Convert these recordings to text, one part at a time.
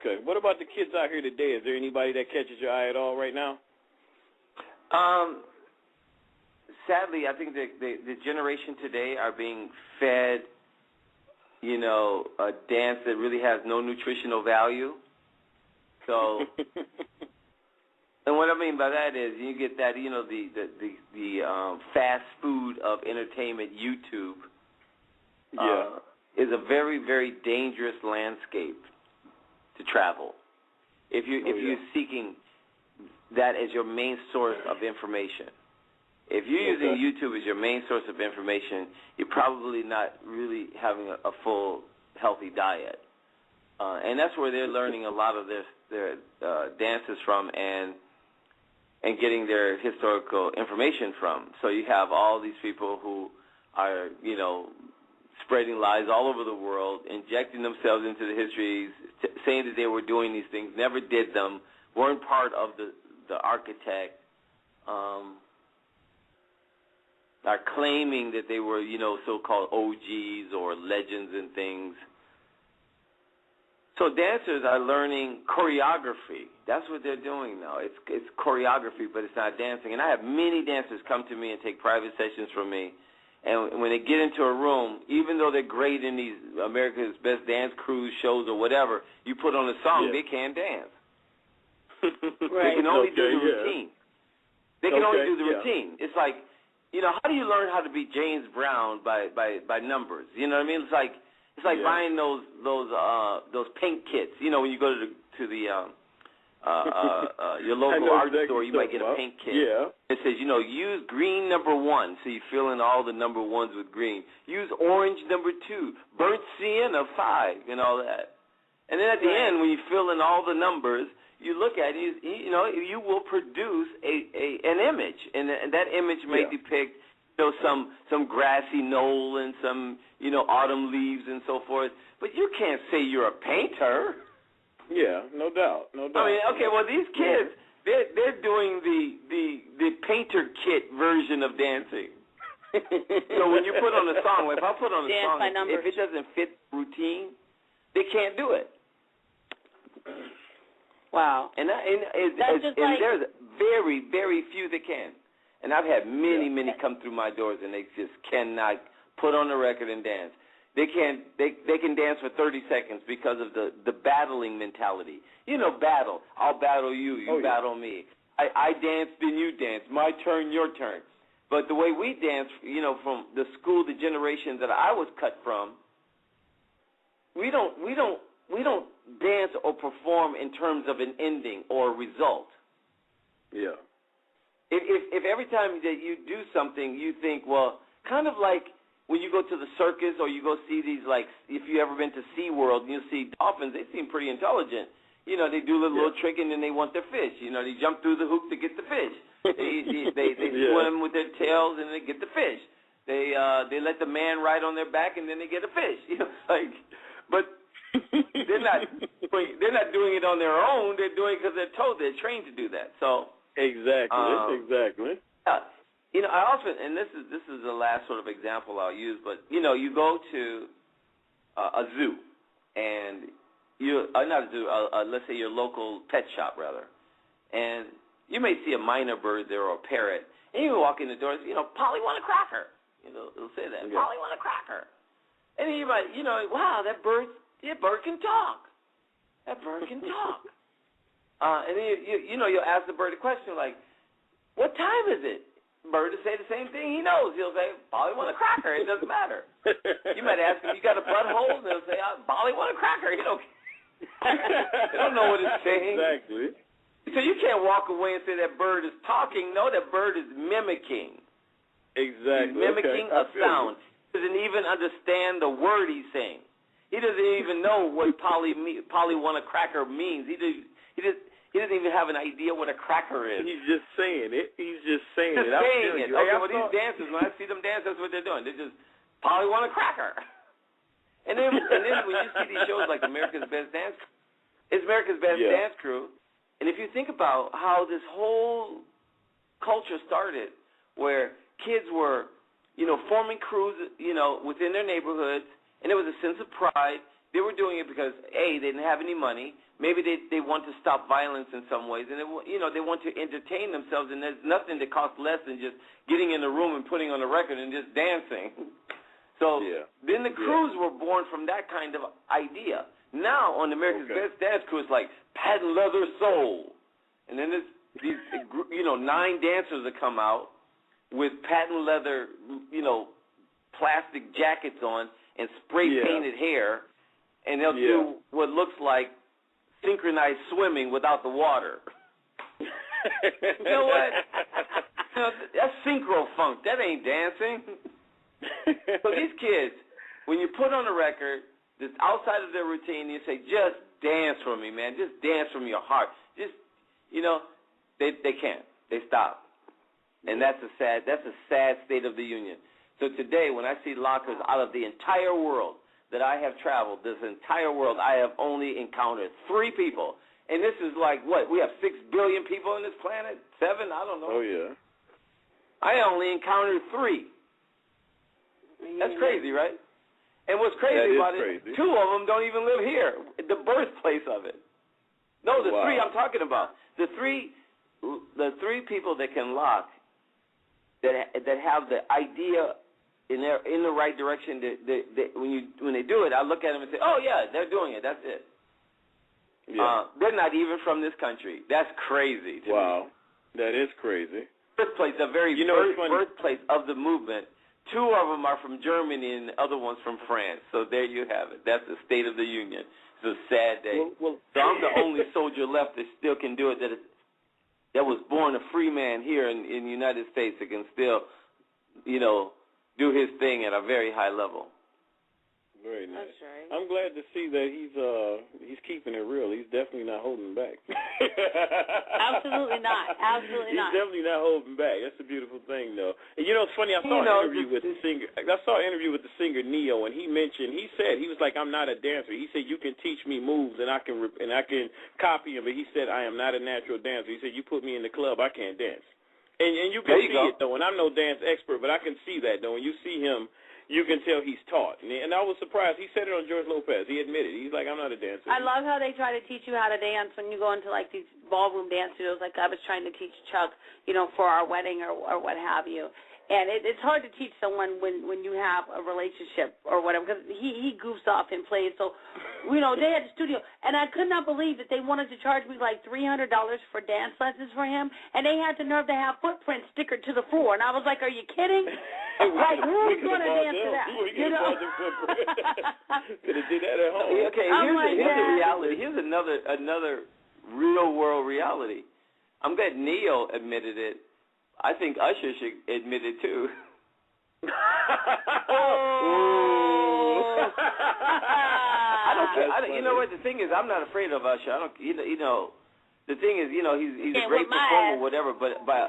Okay. What about the kids out here today? Is there anybody that catches your eye at all right now? Sadly, I think the generation today are being fed, a dance that really has no nutritional value. So, and what I mean by that is you get that, the fast food of entertainment, YouTube, is a very, very dangerous landscape to travel. If you're seeking that as your main source of information. If you're using YouTube as your main source of information, you're probably not really having a full, healthy diet. And that's where they're learning a lot of their dances from and getting their historical information from. So you have all these people who are, spreading lies all over the world, injecting themselves into the histories, saying that they were doing these things, never did them, weren't part of the architect, are claiming that they were, so-called OGs or legends and things. So dancers are learning choreography. That's what they're doing now. It's choreography, but it's not dancing. And I have many dancers come to me and take private sessions from me. And when they get into a room, even though they're great in these America's Best Dance Cruise shows or whatever, you put on a song, they can't dance. They can only do the routine. They can only do the routine. It's like, how do you learn how to be James Brown by numbers? You know what I mean? It's like buying those paint kits. When you go to the your local art store, you might get a paint kit. Yeah. It says, use green number 1, so you fill in all the number 1s with green. Use orange number 2, burnt sienna 5, and all that. And then at the end, when you fill in all the numbers, you look at it, you will produce an image, and that image may depict, some grassy knoll and some, autumn leaves and so forth. But you can't say you're a painter. Yeah, no doubt. I mean, okay, well, these kids, they're doing the painter kit version of dancing. So when you put on a song, if I put on a song, if it doesn't fit routine, they can't do it. Wow. And there's very, very few that can. And I've had many come through my doors, and they just cannot put on the record and dance. They can dance for 30 seconds because of the battling mentality. Battle. I'll battle you. You battle me. I dance, then you dance. My turn, your turn. But the way we dance, from the school, the generation that I was cut from, we don't dance or perform in terms of an ending or a result. Yeah. If every time that you do something, you think, well, kind of like when you go to the circus or you go see these, like, if you ever been to SeaWorld, you'll see dolphins, they seem pretty intelligent. They do a little trick and then they want their fish. They jump through the hoop to get the fish. They swim with their tails and they get the fish. They let the man ride on their back and then they get a fish. But they're not doing it on their own. They're doing it because they're told, they're trained to do that. So exactly. I also, and this is the last sort of example I'll use, but you go to a zoo, and not a zoo, let's say your local pet shop rather, and you may see a minor bird there or a parrot, and you walk in the door, Polly want a cracker, it'll say that, Polly want a cracker, and then you might, wow, that bird can talk, that bird can talk, and then you'll ask the bird a question like, what time is it? Bird will say the same thing he knows. He'll say, Polly want a cracker. It doesn't matter. You might ask him, you got a butthole? And they'll say, Polly want a cracker. They don't know what it's saying. Exactly. So you can't walk away and say that bird is talking. No, that bird is mimicking. Exactly. He's mimicking a sound. He doesn't even understand the word he's saying. He doesn't even know what Polly want a cracker means. He doesn't even have an idea what a cracker is. He's just saying it. These dancers, when I see them dance, that's what they're doing. They're just, Polly want a cracker. And then when you see these shows like America's Best Dance, it's America's Best Dance Crew. And if you think about how this whole culture started, where kids were, forming crews, within their neighborhoods, and there was a sense of pride. They were doing it because, A, they didn't have any money. Maybe they want to stop violence in some ways, and they want to entertain themselves. And there's nothing that costs less than just getting in the room and putting on a record and just dancing. So then the crews were born from that kind of idea. Now on America's Best Dance Crew, it's like patent leather soul, and then there's these 9 dancers that come out with patent leather plastic jackets on and spray painted hair, and they'll do what looks like synchronized swimming without the water. You know what? That's synchro funk. That ain't dancing. So these kids, when you put on a record that's outside of their routine, you say, just dance for me, man. Just dance from your heart. Just, they can't. They stop. And that's a sad state of the union. So today, when I see lockers out of the entire world that I have traveled, this entire world, I have only encountered 3 people. And this is like, what, we have 6 billion people on this planet? 7? I don't know. Oh, yeah. I only encountered 3. That's crazy, right? And what's crazy about it, 2 of them don't even live here, the birthplace of it. No, the 3 I'm talking about. The 3 people that can lock, that have the idea in the right direction. When they do it, I look at them and say, "Oh yeah, they're doing it. That's it." Yeah. They're not even from this country. That's crazy. Wow, that is crazy. Birthplace, the very birthplace of the movement. 2 of them are from Germany, and the other one's from France. So there you have it. That's the state of the union. It's a sad day. So I'm the only soldier left that still can do it. That was born a free man here in the United States that can still, do his thing at a very high level. Very nice. That's right. I'm glad to see that he's keeping it real. He's definitely not holding back. Absolutely not. Absolutely not. He's definitely not holding back. That's a beautiful thing, though. And it's funny. I saw an interview with the singer. I saw an interview with the singer Neo, and he said he was like, "I'm not a dancer." He said, "You can teach me moves, and I can copy him." But he said, "I am not a natural dancer." He said, "You put me in the club, I can't dance." And you can see it though. And I'm no dance expert, but I can see that though. When you see him, you can tell he's taught. And I was surprised. He said it on George Lopez. He admitted. He's like, "I'm not a dancer." I love how they try to teach you how to dance when you go into, like, these ballroom dance studios. Like I was trying to teach Chuck, for our wedding or what have you. And it's hard to teach someone when you have a relationship or whatever, because he goofs off and plays. So, they had the studio. And I could not believe that they wanted to charge me like $300 for dance lessons for him, and they had the nerve to have footprints stickered to the floor. And I was like, are you kidding? Like, who's going to dance to that? Could have did that at home. Okay, here's the reality. Here's another real-world reality. I'm glad Neo admitted it. I think Usher should admit it too. I don't care. You know what? The thing is, I'm not afraid of Usher. I don't. The thing is, he's a great performer, whatever. But by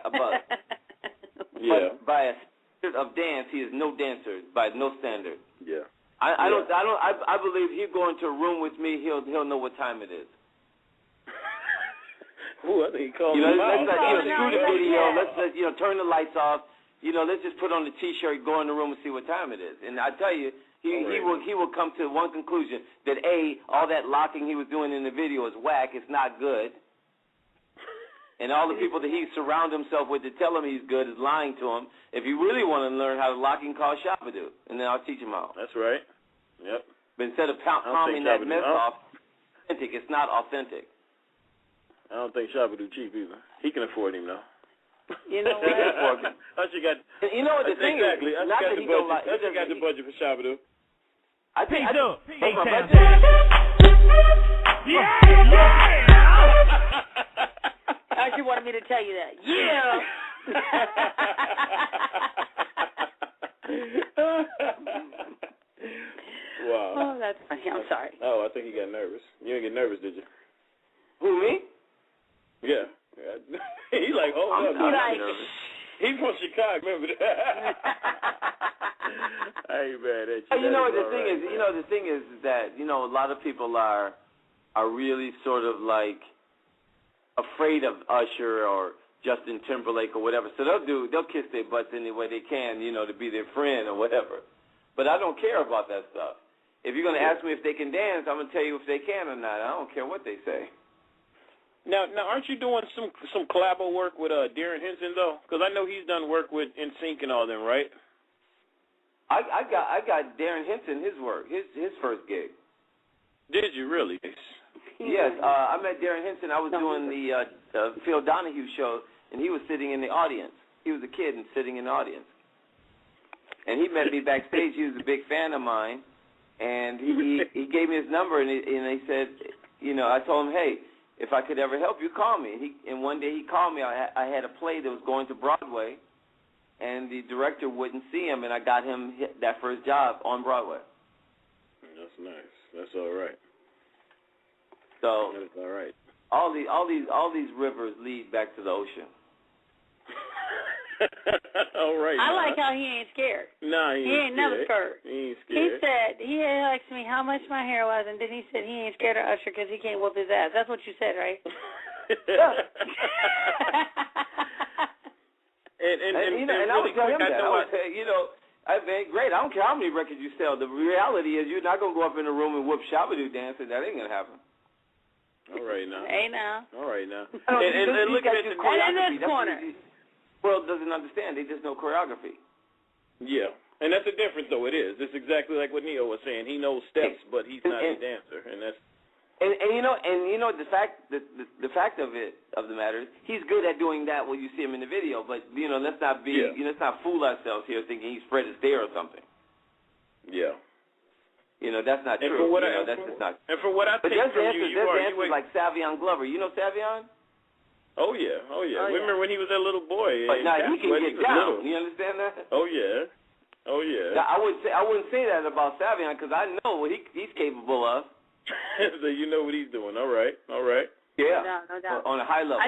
a standard of dance, he is no dancer by no standard. Yeah. I believe he'll go into a room with me. He'll know what time it is. Ooh, I think he called me out. Let's shoot a video. Let's turn the lights off. Let's just put on the T-shirt, go in the room, and see what time it is. And I tell you, he will come to one conclusion that all that locking he was doing in the video is whack. It's not good. And all the people that he surrounds himself with to tell him he's good is lying to him. If you really want to learn how to lock, you can call Shabba-Doo, and then I'll teach him how. That's right. Yep. But instead of palming that mess off, it's not authentic. I don't think Shabba-Doo cheap either. He can afford him though. You know what? He can afford him. You know what the thing is? Not that he don't like. Usher got the budget for Shabba-Doo. I think. Usher wanted me to tell you that. Yeah. Wow. Oh, that's funny. I'm sorry. Oh, I think he got nervous. You didn't get nervous, did you? Who, me? Yeah. He like, hold up. He's from Chicago, remember that? I ain't mad at you. The thing is that, a lot of people are really sort of like afraid of Usher or Justin Timberlake or whatever. So they'll kiss their butts any way they can, to be their friend or whatever. But I don't care about that stuff. If you're going to ask me if they can dance, I'm going to tell you if they can or not. I don't care what they say. Now, aren't you doing some collabo work with Darren Henson though? Because I know he's done work with NSYNC and all them, right? I got Darren Henson his work, his first gig. Did you really? Yes, I met Darren Henson. I was doing the Phil Donahue show, and he was sitting in the audience. He was a kid and sitting in the audience. And he met me backstage. He was a big fan of mine, and he gave me his number, and he said, you know, I told him, hey, if I could ever help you, call me. And one day he called me. I had a play that was going to Broadway, and the director wouldn't see him, and I got him that first job on Broadway. That's nice. That's all right. So that's all right. All these rivers lead back to the ocean. All right. I like how he ain't scared. Nah, he ain't never scared. He ain't scared. He asked me how much my hair was, and then he said he ain't scared of Usher because he can't whoop his ass. That's what you said, right? and I would tell him that. I would say, you know, great. I don't care how many records you sell. The reality is you're not going to go up in a room and whoop Shabba-Doo dancing. That ain't going to happen. All right now. Hey now. All right now. And look at the choreography. In this corner. The world doesn't understand. They just know choreography. Yeah. And that's the difference, though. It is. It's exactly like what Neo was saying. He knows steps, but he's not a dancer, and that's. And you know the fact of the matter is he's good at doing that when you see him in the video. But you know, let's not fool ourselves here thinking he's Fred Astaire or something. Yeah. You know, that's not true. That's just not. And for what I think there's from you dancers like Savion Glover. You know Savion? Oh yeah. Remember when he was that little boy? But now he can get down. You understand that? Oh yeah. Now, I wouldn't say that about Savion because I know what he's capable of. So you know what he's doing. All right. Yeah. No doubt. On a high level.